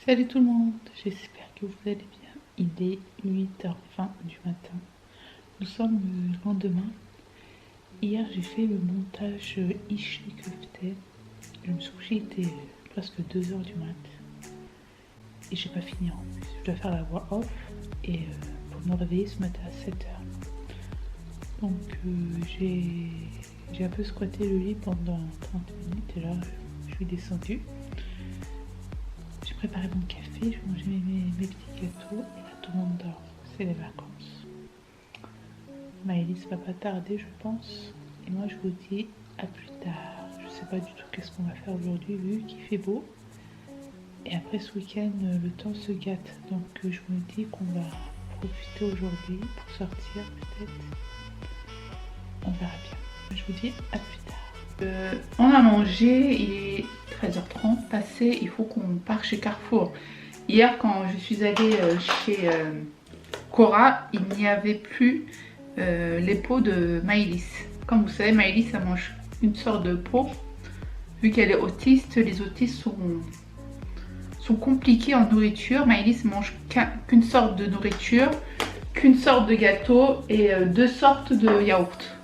Salut tout le monde, j'espère que vous allez bien. Il est 8h20 du matin. Nous sommes le lendemain. Hier j'ai fait le montage Ishli Köfte. Je me suis couchée, il était presque 2h du mat. Et j'ai pas fini en plus. Je dois faire la voix off et pour me réveiller ce matin à 7h. Donc j'ai un peu squatté le lit pendant 30 minutes et là je suis descendue. J'ai préparé mon café, je vais manger mes petits gâteaux et là tout le monde dort, c'est les vacances. Maëlys va pas tarder je pense et moi je vous dis à plus tard. Je sais pas du tout qu'est-ce qu'on va faire aujourd'hui vu qu'il fait beau et après ce week-end le temps se gâte donc je me dis qu'on va profiter aujourd'hui pour sortir peut-être. On verra bien. Je vous dis à plus tard. On a mangé, il est 13h30 passé, il faut qu'on parte chez Carrefour. Hier quand je suis allée chez Cora, il n'y avait plus les pots de Maëlys. Comme vous savez, Maëlys elle mange une sorte de pot. Vu qu'elle est autiste, les autistes sont compliqués en nourriture. Maëlys mange qu'une sorte de nourriture, qu'une sorte de gâteau et deux sortes de yaourt.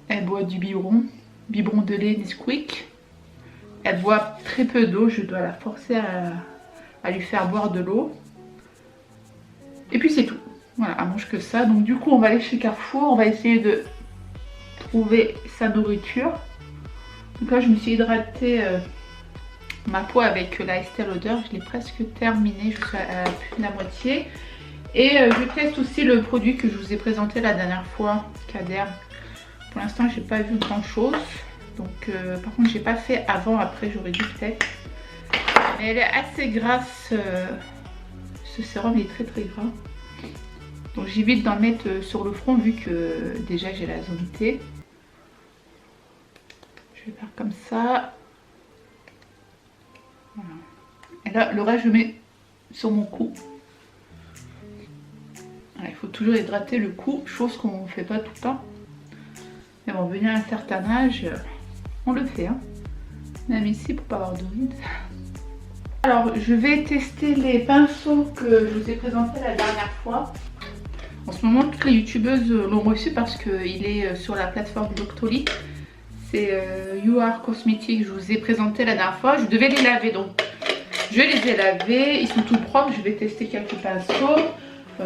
Elle boit du biberon de lait Nesquik. Elle boit très peu d'eau, je dois la forcer à lui faire boire de l'eau. Et puis c'est tout. Voilà, elle mange que ça. Donc du coup on va aller chez Carrefour, on va essayer de trouver sa nourriture. Donc là je me suis hydratée ma peau avec la Estée Lauder, je l'ai presque terminée, je suis à plus de la moitié. Et je teste aussi le produit que je vous ai présenté la dernière fois, Caderm. Pour l'instant j'ai pas vu grand chose. Donc par contre j'ai pas fait avant, après j'aurais dû peut-être. Mais elle est assez grasse. Ce sérum est très gras. Donc j'évite d'en mettre sur le front vu que déjà j'ai la zone T. Je vais faire comme ça. Voilà. Et là le reste je mets sur mon cou. Voilà, il faut toujours hydrater le cou, chose qu'on ne fait pas tout le temps. Mais bon, venir à un certain âge, on le fait. Hein. Même ici pour pas avoir de rides. Alors je vais tester les pinceaux que je vous ai présentés la dernière fois. En ce moment toutes les youtubeuses l'ont reçu parce qu'il est sur la plateforme Doctoly. C'est You Are Cosmetics, je vous ai présenté la dernière fois. Je devais les laver donc je les ai lavés, ils sont tout propres. Je vais tester quelques pinceaux.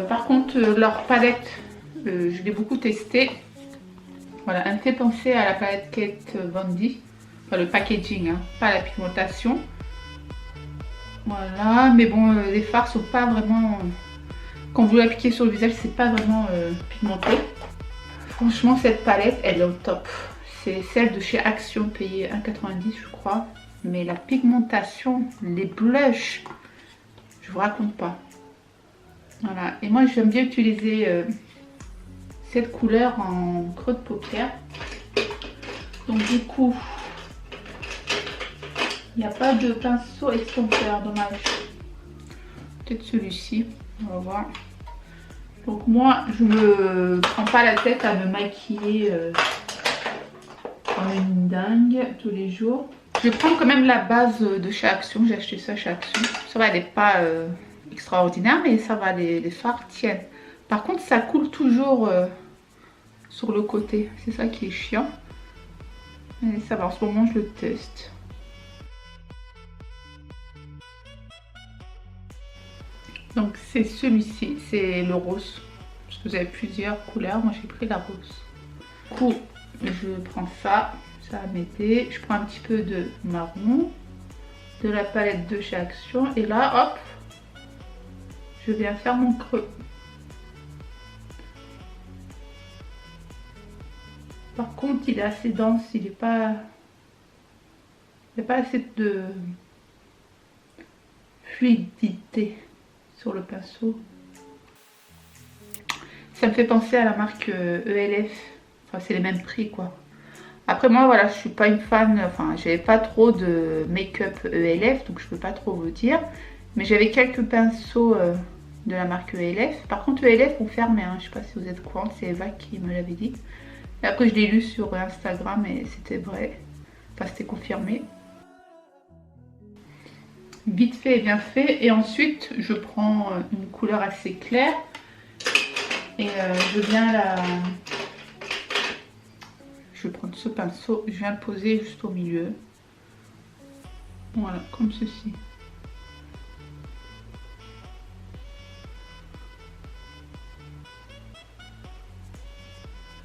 Par contre leur palette, je l'ai beaucoup testée. Voilà, elle me fait penser à la palette Kate Von D. Enfin le packaging, hein, pas la pigmentation. Voilà, mais bon, les fards sont pas vraiment... Quand vous l'appliquez sur le visage, c'est pas vraiment pigmenté. Franchement, cette palette, elle est au top. C'est celle de chez Action, payée 1,90 je crois. Mais la pigmentation, les blushs, je vous raconte pas. Voilà, et moi j'aime bien utiliser cette couleur en creux de paupière. Donc du coup, il n'y a pas de pinceau extincteur, dommage. Peut-être celui-ci, on va voir. Donc moi, je me prends pas la tête à me maquiller comme une dingue tous les jours. Je vais prendre quand même la base de chez Action, j'ai acheté ça chez Action. Ça va, elle n'est pas extraordinaire, mais ça va, les fards tiennent. Par contre, ça coule toujours sur le côté, c'est ça qui est chiant. Mais ça va, en ce moment, je le teste. Donc c'est celui-ci, c'est le rose. Parce que vous avez plusieurs couleurs, moi j'ai pris la rose. Du coup, je prends ça, ça va m'aider. Je prends un petit peu de marron, de la palette de chez Action. Et là, hop, je viens faire mon creux. Par contre, il est assez dense, il n'est pas... Il n'y a pas assez de fluidité sur le pinceau. Ça me fait penser à la marque ELF. Enfin, c'est les mêmes prix, quoi. Après, moi, voilà, je suis pas une fan. Enfin, j'avais pas trop de make-up ELF, donc je peux pas trop vous dire. Mais j'avais quelques pinceaux de la marque ELF. Par contre, ELF ont fermé. Hein. Je sais pas si vous êtes au courant, c'est Eva qui me l'avait dit. Et après, je l'ai lu sur Instagram et c'était vrai. Enfin, c'était confirmé. vite fait et bien fait. Et ensuite je prends une couleur assez claire et je viens je vais prendre ce pinceau, je viens le poser juste au milieu. Voilà, comme ceci.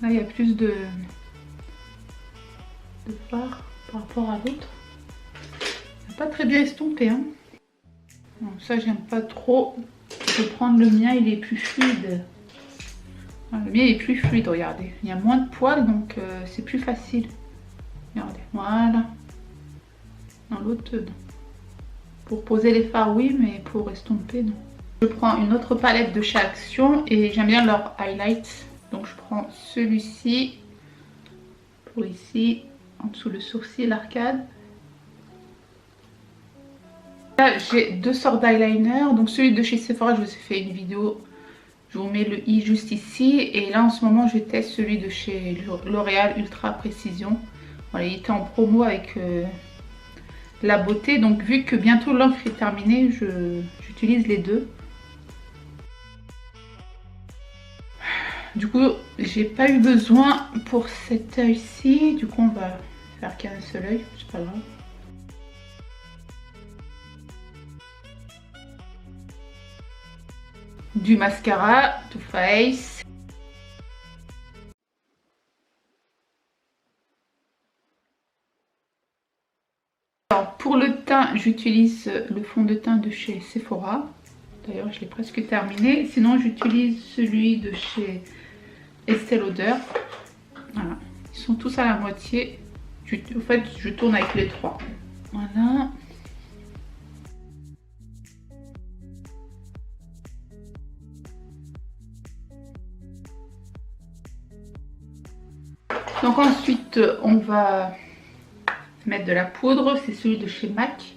Là il y a plus de fard par rapport à l'autre. Pas très bien estompé, hein. Bon, ça j'aime pas trop. Je vais prendre le mien, il est plus fluide. Le mien est plus fluide, regardez. Il y a moins de poils, donc c'est plus facile. Regardez, voilà. Dans l'autre, non. Pour poser les fards, oui, mais pour estomper, non. Je prends une autre palette de chez Action et j'aime bien leur highlights. Donc je prends celui-ci pour ici, en dessous le sourcil, l'arcade. Là j'ai deux sortes d'eyeliner. Donc celui de chez Sephora, je vous ai fait une vidéo. Je vous mets le i juste ici. Et là en ce moment je teste celui de chez L'Oréal Ultra Précision. Voilà, il était en promo avec la beauté. Donc vu que bientôt l'encre est terminée, j'utilise les deux. Du coup j'ai pas eu besoin pour cet œil-ci. Du coup on va faire qu'un seul œil, c'est pas grave. Du mascara Too Faced. Alors pour le teint, j'utilise le fond de teint de chez Sephora. D'ailleurs je l'ai presque terminé. Sinon j'utilise celui de chez Estée Lauder. Voilà. Ils sont tous à la moitié. En fait je tourne avec les trois. Voilà. Donc ensuite on va mettre de la poudre, c'est celui de chez MAC.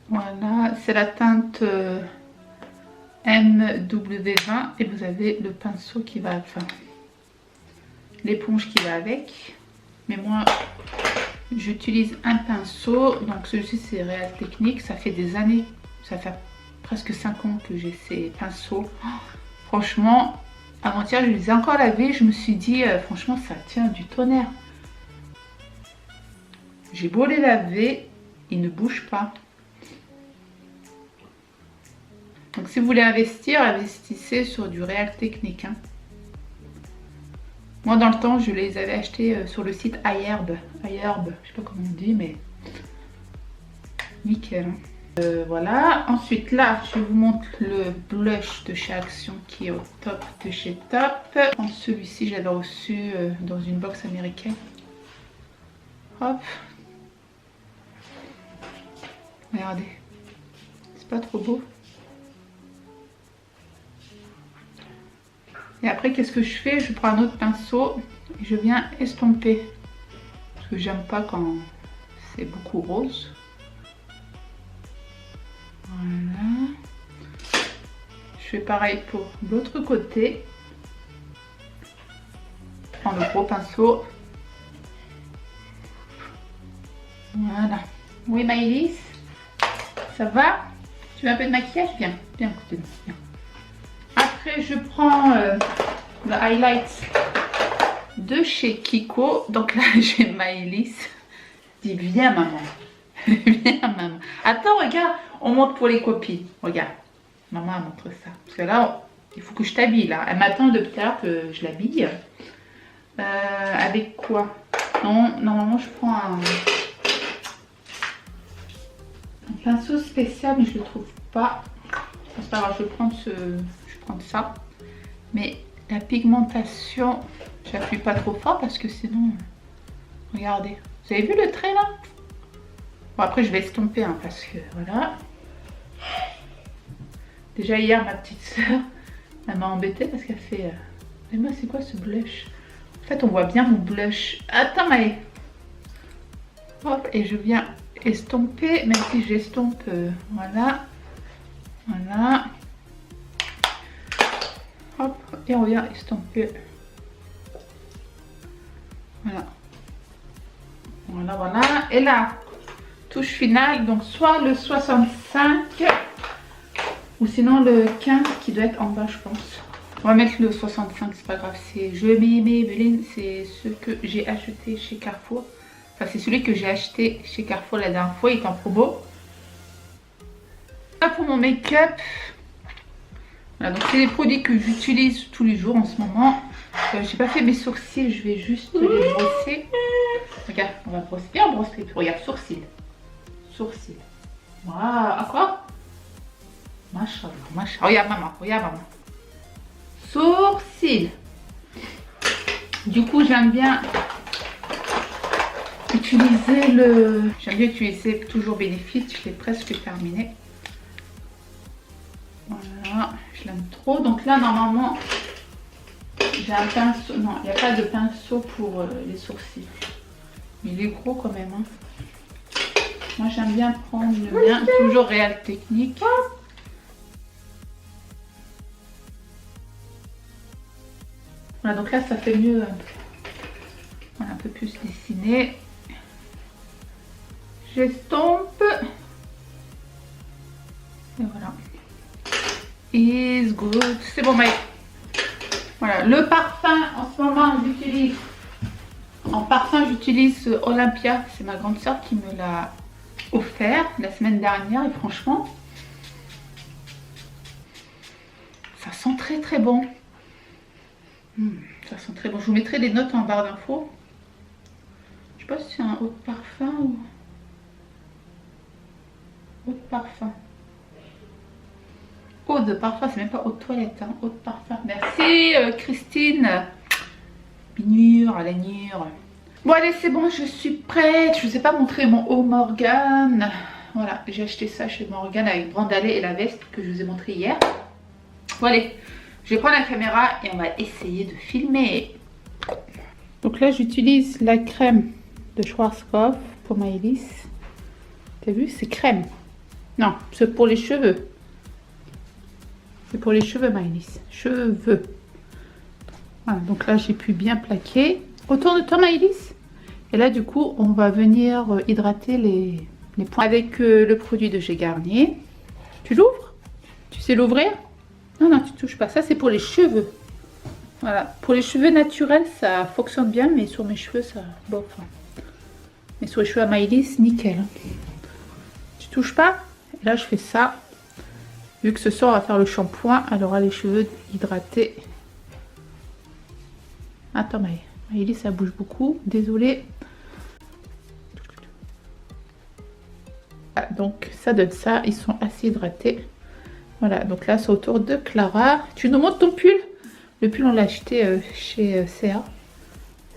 Voilà, c'est la teinte MW20 et vous avez le pinceau qui va, enfin l'éponge qui va avec. Mais moi j'utilise un pinceau, donc celui-ci c'est Real Technique, ça fait des années, ça fait presque 5 ans que j'ai ces pinceaux. Oh, franchement, avant-hier je les ai encore lavés, je me suis dit franchement ça tient du tonnerre. J'ai beau les laver, ils ne bougent pas. Donc si vous voulez investir, investissez sur du Real Technique. Hein. Moi dans le temps, je les avais achetés sur le site iHerb. iHerb, je sais pas comment on dit, mais nickel. Voilà. Ensuite là, je vous montre le blush de chez Action qui est au top de chez Top. Celui-ci, je l'avais reçu dans une box américaine. Hop. Regardez. C'est pas trop beau. Et après, qu'est-ce que je fais? Je prends un autre pinceau et je viens estomper. Parce que j'aime pas quand c'est beaucoup rose. Voilà. Je fais pareil pour l'autre côté. Je prends le gros pinceau. Voilà. Oui, Maëlys, ça va? Tu veux un peu de maquillage? Viens, viens, écoutez, viens. Après, je prends le highlight de chez Kiko. Donc là, j'ai Maëlys. Dis, viens, maman. Viens, maman. Attends, regarde, on monte pour les copines. Regarde, maman montre ça. Parce que là, il faut que je t'habille, là. Elle m'attend depuis tout à l'heure que je l'habille. Avec quoi? Non, normalement, je prends un pinceau spécial, mais je le trouve pas. C'est pas grave, je vais prendre ça. Mais la pigmentation, j'appuie pas trop fort parce que sinon, regardez. Vous avez vu le trait là? Bon, après je vais estomper hein, parce que voilà. Déjà hier ma petite soeur, elle m'a embêtée parce qu'elle fait mais moi c'est quoi ce blush? En fait on voit bien mon blush. Attends mais hop, et je viens estomper, même si j'estompe voilà. Voilà. Hop, et on vient estomper. Voilà. Voilà, voilà. Et là, touche finale, donc soit le 65 ou sinon le 15 qui doit être en bas, je pense. On va mettre le 65, c'est pas grave. C'est Je m'aimais Maybelline, c'est ce que j'ai acheté chez Carrefour. Enfin, c'est celui que j'ai acheté chez Carrefour la dernière fois, il est en promo. Là pour mon make-up, voilà, donc c'est des produits que j'utilise tous les jours en ce moment. J'ai pas fait mes sourcils, je vais juste les brosser. Regarde, on va brosser. Bien, on brosse les. Regarde, sourcils. Sourcils. Waouh, à quoi? Machallah, machallah. Regarde maman, regarde maman. Sourcils. Du coup, j'aime bien utiliser le... J'aime bien utiliser toujours Benefit, je l'ai presque terminé. Voilà, je l'aime trop. Donc là, normalement, j'ai un pinceau. Non, il n'y a pas de pinceau pour les sourcils. Mais il est gros quand même. Hein. Moi, j'aime bien prendre le mien. Toujours Réal Technique. Voilà, donc là, ça fait mieux. Voilà, un peu plus dessiné. J'estompe. Et voilà. Is good. C'est bon, mec. Voilà, le parfum, en ce moment, j'utilise. En parfum, j'utilise Olympia. C'est ma grande soeur qui me l'a offert la semaine dernière. Et franchement, ça sent très très bon. Ça sent très bon. Je vous mettrai des notes en barre d'infos. Je sais pas si c'est un haut de parfum ou... Eau de parfum. Eau de parfum, c'est même pas eau de toilette, hein. Eau de parfum. Merci Christine. Binure, à la nure. Bon allez, c'est bon, je suis prête. Je vous ai pas montré mon haut Morgan. Voilà, j'ai acheté ça chez Morgan avec brandalet et la veste que je vous ai montré hier. Bon allez, je vais prendre la caméra et on va essayer de filmer. Donc là, j'utilise la crème de Schwarzkopf pour ma hélice. T'as vu, c'est crème. Non, c'est pour les cheveux. C'est pour les cheveux, Maëlys. Cheveux. Voilà, donc là, j'ai pu bien plaquer. Autour de toi, Maëlys. Et là, du coup, on va venir hydrater les points avec le produit de G Garnier. Tu l'ouvres? Tu sais l'ouvrir? Non, non, tu touches pas. Ça, c'est pour les cheveux. Voilà. Pour les cheveux naturels, ça fonctionne bien, mais sur mes cheveux, ça bof. Mais sur les cheveux à Maëlys, nickel. Tu touches pas? Et là, je fais ça. Vu que ce soir, on va faire le shampoing, elle aura les cheveux hydratés. Attends, Maëlys, ça bouge beaucoup. Désolée. Ah, donc, ça donne ça. Ils sont assez hydratés. Voilà, donc là, c'est au tour de Clara. Tu nous montres ton pull? Le pull, on l'a acheté chez CA.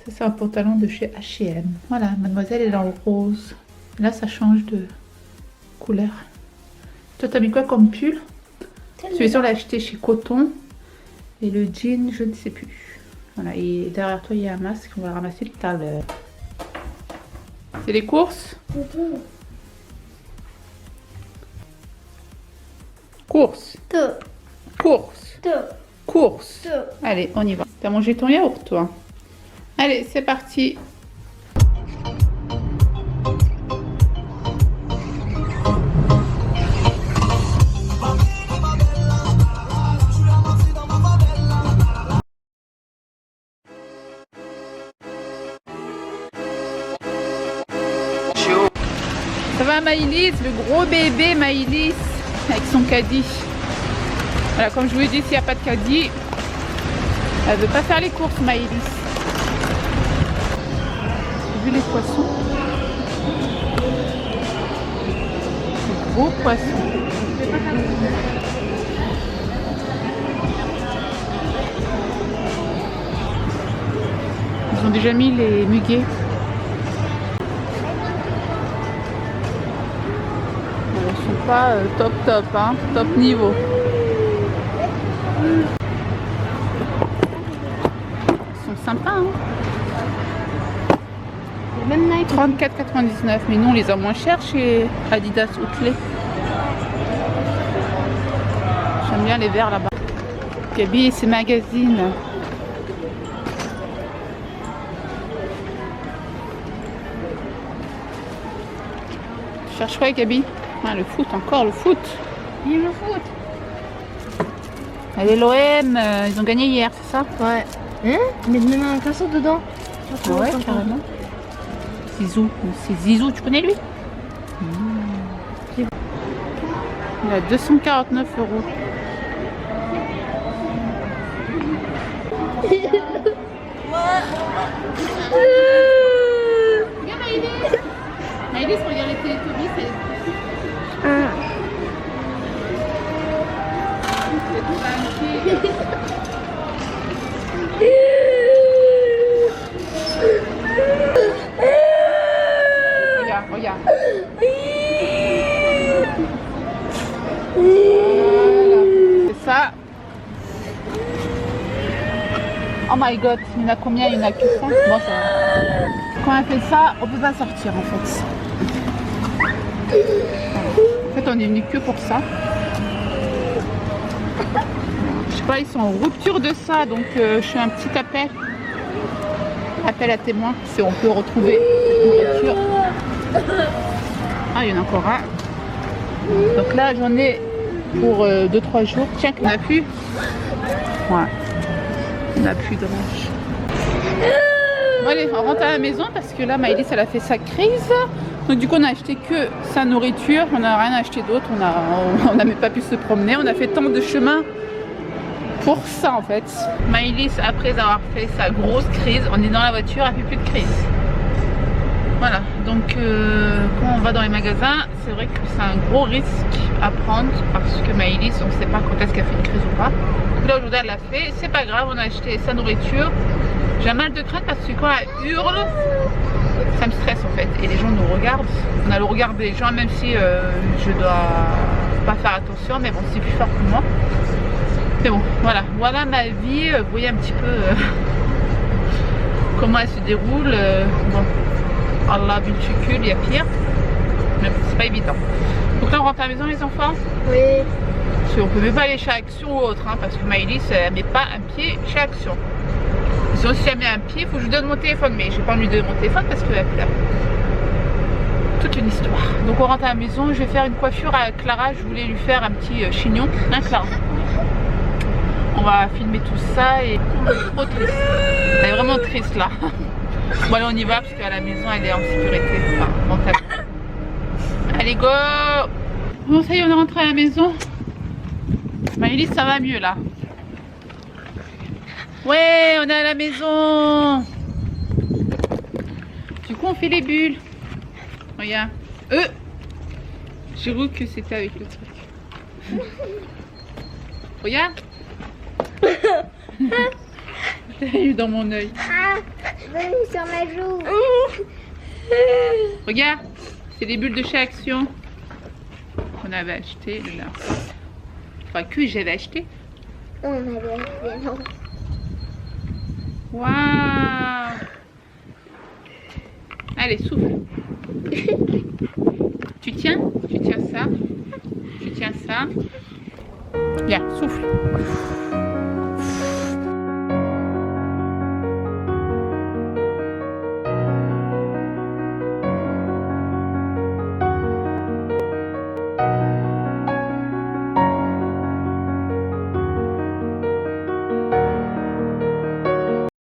Ça, c'est un pantalon de chez H&M. Voilà, mademoiselle est dans le rose. Là, ça change de couleur. Toi, t'as mis quoi comme pull? Celui-ci, on l'a acheté chez Coton. Et le jean, je ne sais plus. Voilà, et derrière toi, il y a un masque. On va le ramasser tout à l'heure. C'est les courses? Course. Course. Course. Allez, on y va. T'as mangé ton yaourt, toi? Allez, c'est parti. Ça va, Maëlys, le gros bébé Maëlys avec son caddie. Voilà, comme je vous l'ai dit, s'il n'y a pas de caddie, elle veut pas faire les courses, Maëlys. J'ai vu les poissons. Les gros poissons. Ils ont déjà mis les muguets. Pas top hein, top niveau. Ils sont sympas hein. Même Nike. 34,99, mais nous on les a moins chers chez Adidas Outlet. J'aime bien les verts là-bas. Gabi et ses magazines. cherches quoi, Gabi? Ah, le foot, encore le foot. Vive le foot. Allez, l'OM, ils ont gagné hier, c'est ça? Ouais. Hein? Mais même un casson dedans. Ah ouais, carrément. Zizou. C'est Zizou, tu connais lui? Il a 249 €. Regarde Maëlys. Maëlys, regarde les Télétobies, c'est... Regarde, regarde. Voilà. C'est ça. Oh my god, il y en a combien? Il y en a que 5. Bon, ça va. Quand on fait ça, on peut pas sortir en fait. En fait, on est venu que pour ça. Je sais pas, ils sont en rupture de ça, donc je fais un petit appel. Appel à témoins, si on peut retrouver cette nourriture. Ah, il y en a encore un. Donc là, j'en ai pour 2-3 jours. Tiens, qu'on a plus. Ouais. On n'a plus de range. Bon, allez, on rentre à la maison parce que là, Maëlys, elle a fait sa crise. Donc du coup, on a acheté que sa nourriture. On n'a rien acheté d'autre. On n'a même pas pu se promener. On a fait tant de chemin pour ça en fait. Maëlys, après avoir fait sa grosse crise, on est dans la voiture, elle fait plus de crise. Voilà, donc quand on va dans les magasins, c'est vrai que c'est un gros risque à prendre parce que Maëlys, on ne sait pas quand est-ce qu'elle fait une crise ou pas. Donc là aujourd'hui elle l'a fait, c'est pas grave, on a acheté sa nourriture. J'ai mal de crainte parce que quand elle hurle, ça me stresse en fait. Et les gens nous regardent, on a le regard des gens, même si je dois pas faire attention, mais bon, c'est plus fort que moi. Mais bon, voilà ma vie, vous voyez un petit peu comment elle se déroule. Bon, Allah bulticule, il y a pire, mais bon, c'est pas évident. Donc là on rentre à la maison les enfants? Oui. Parce qu'on peut même pas aller chez Action ou autre, hein, parce que Maëlys elle met pas un pied chez Action. Sinon si elle met un pied, il faut que je lui donne mon téléphone, mais j'ai pas envie de lui donner mon téléphone parce qu'elle pleure. Toute une histoire. Donc on rentre à la maison, je vais faire une coiffure à Clara, je voulais lui faire un petit chignon, hein Clara? On va filmer tout ça et trop triste. Elle est vraiment triste là. Bon allez on y va parce qu'à la maison elle est en sécurité. Enfin mentalement. Allez go. Bon ça y est on est rentré à la maison. Maëlys ça va mieux là. Ouais on est à la maison. Du coup on fait les bulles. Regarde. J'ai cru que c'était avec le truc. Regarde. J'ai eu dans mon oeil. Ah, venez sur ma joue. Regarde, c'est des bulles de chez Action qu'on avait acheté là. Enfin que j'avais acheté. On avait acheté, non. Waouh. Allez souffle. Tu tiens ça. Tu tiens ça. Viens souffle.